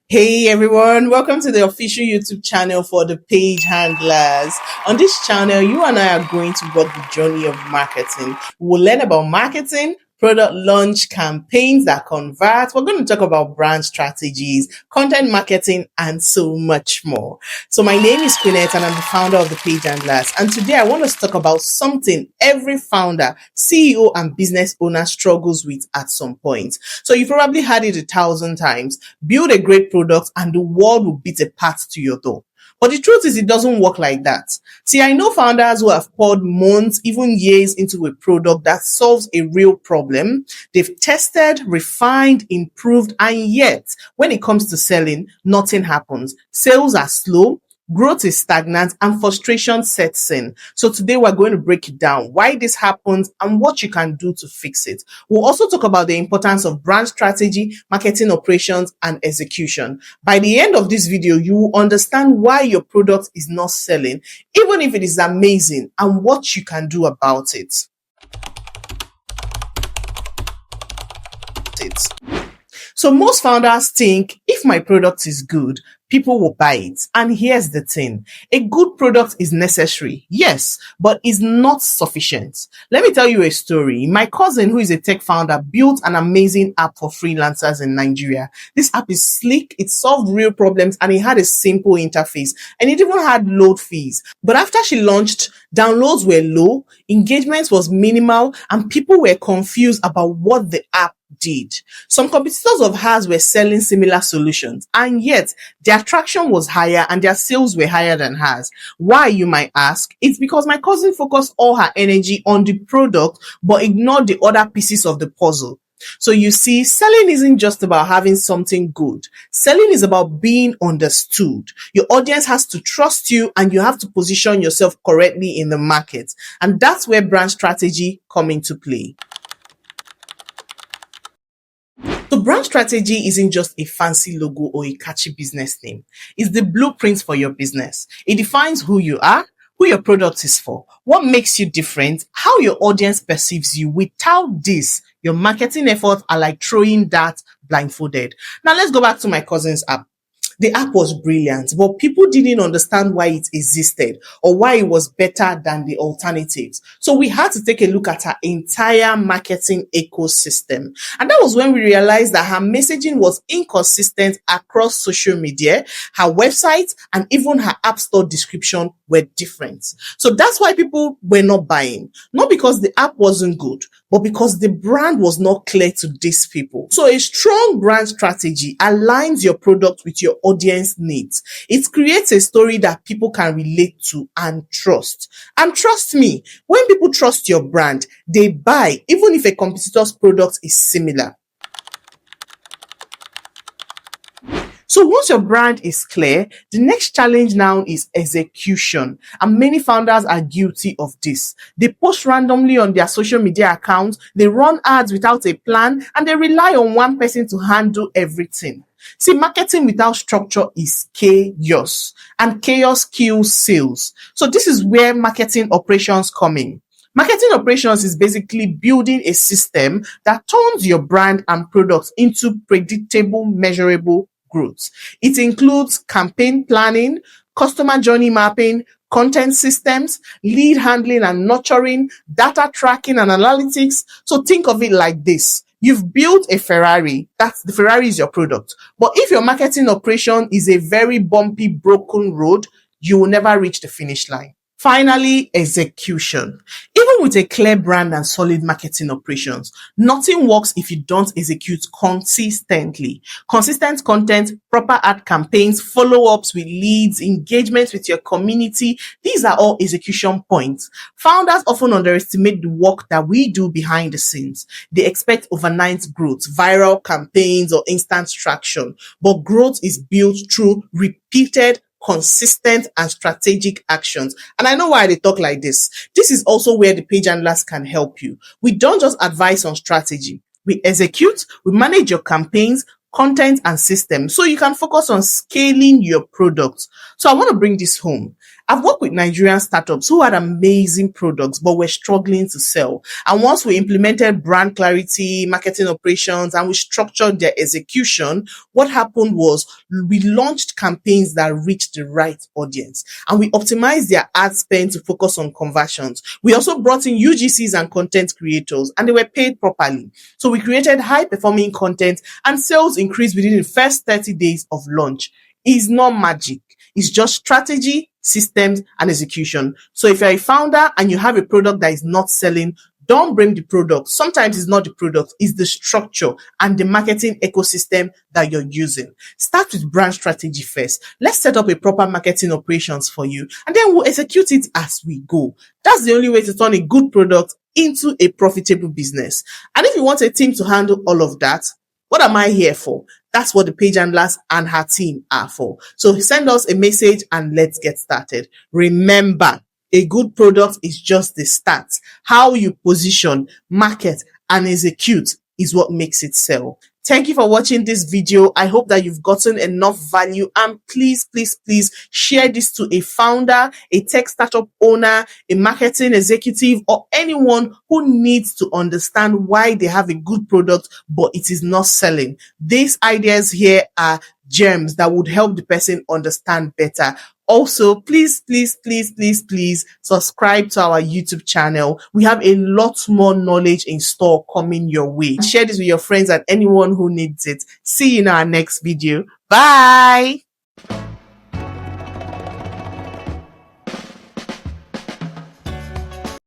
Hey everyone, welcome to the official YouTube channel for the Page Handlers. On this channel, you and I are going to walk the journey of marketing. We'll learn about marketing, product launch, campaigns that convert. We're going to talk about brand strategies, content marketing, and so much more. So my name is Quinette and I'm the founder of the Page Handlers. And today I want us to talk about something every founder, CEO, and business owner struggles with at some point. So you've probably heard it 1,000 times. Build a great product and the world will beat a path to your door. But the truth is, it doesn't work like that. See, I know founders who have poured months, even years into a product that solves a real problem. They've tested, refined, improved, and yet, when it comes to selling, nothing happens. Sales are slow. Growth is stagnant and frustration sets in. So today we're going to break it down, why this happens and what you can do to fix it. We'll also talk about the importance of brand strategy, marketing operations, and execution. By the end of this video, you will understand why your product is not selling, even if it is amazing, and what you can do about it. So most founders think if my product is good, people will buy it. And here's the thing. A good product is necessary, yes, but is not sufficient. Let me tell you a story. My cousin, who is a tech founder, built an amazing app for freelancers in Nigeria. This app is sleek, it solved real problems, and it had a simple interface. And it even had load fees. But after she launched, downloads were low, engagement was minimal, and people were confused about what the app did. Some competitors of hers were selling similar solutions, and yet their traction was higher and their sales were higher than hers. Why, you might ask? It's because my cousin focused all her energy on the product but ignored the other pieces of the puzzle. So you see, selling isn't just about having something good. Selling is about being understood. Your audience has to trust you and you have to position yourself correctly in the market. And that's where brand strategy come into play. So brand strategy isn't just a fancy logo or a catchy business name. It's the blueprint for your business. It defines who you are, who your product is for, what makes you different, how your audience perceives you. Without this, your marketing efforts are like throwing darts blindfolded. Now let's go back to my cousin's app. The app was brilliant, but people didn't understand why it existed or why it was better than the alternatives. So we had to take a look at her entire marketing ecosystem. And that was when we realized that her messaging was inconsistent across social media, her website, and even her app store description were different. So that's why people were not buying. Not because the app wasn't good, but because the brand was not clear to these people. So a strong brand strategy aligns your product with your audience needs. It creates a story that people can relate to and trust. And trust me, when people trust your brand, they buy, even if a competitor's product is similar. So once your brand is clear, the next challenge now is execution. And many founders are guilty of this. They post randomly on their social media accounts, they run ads without a plan, and they rely on one person to handle everything. See, marketing without structure is chaos, and chaos kills sales. So this is where marketing operations come in. Marketing operations is basically building a system that turns your brand and products into predictable, measurable growth. It includes campaign planning, customer journey mapping, content systems, lead handling and nurturing, data tracking and analytics. So think of it like this. You've built a Ferrari. The Ferrari is your product. But if your marketing operation is a very bumpy, broken road, you will never reach the finish line. Finally, execution. Even with a clear brand and solid marketing operations, nothing works if you don't execute consistently. Consistent content, proper ad campaigns, follow-ups with leads, engagement with your community, these are all execution points. Founders often underestimate the work that we do behind the scenes. They expect overnight growth, viral campaigns, or instant traction. But growth is built through repeated consistent and strategic actions. And I know why they talk like this. This is also where the Page Handlers can help you. We don't just advise on strategy. We execute, we manage your campaigns, content, and systems so you can focus on scaling your products. So I want to bring this home. I've worked with Nigerian startups who had amazing products but were struggling to sell. And once we implemented brand clarity, marketing operations, and we structured their execution, what happened was we launched campaigns that reached the right audience and we optimized their ad spend to focus on conversions. We also brought in UGCs and content creators and they were paid properly. So we created high performing content and sales increased within the first 30 days of launch. It's not magic. It's just strategy, systems, and execution. So if you're a founder and you have a product that is not selling, don't blame the product. Sometimes it's not the product, it's the structure and the marketing ecosystem that you're using. Start with brand strategy first. Let's set up a proper marketing operations for you, and then we'll execute it as we go. That's the only way to turn a good product into a profitable business. And if you want a team to handle all of that, what am I here for? That's what the page handlers and her team are for. So send us a message and let's get started. Remember, a good product is just the start. How you position, market, and execute is what makes it sell. Thank you for watching this video. I hope that you've gotten enough value, and please share this to a founder, a tech startup owner, a marketing executive, or anyone who needs to understand why they have a good product but it is not selling. These ideas here are gems that would help the person understand better. Also, please subscribe to our YouTube channel. We have a lot more knowledge in store coming your way. Share this with your friends and anyone who needs it. See you in our next video. Bye.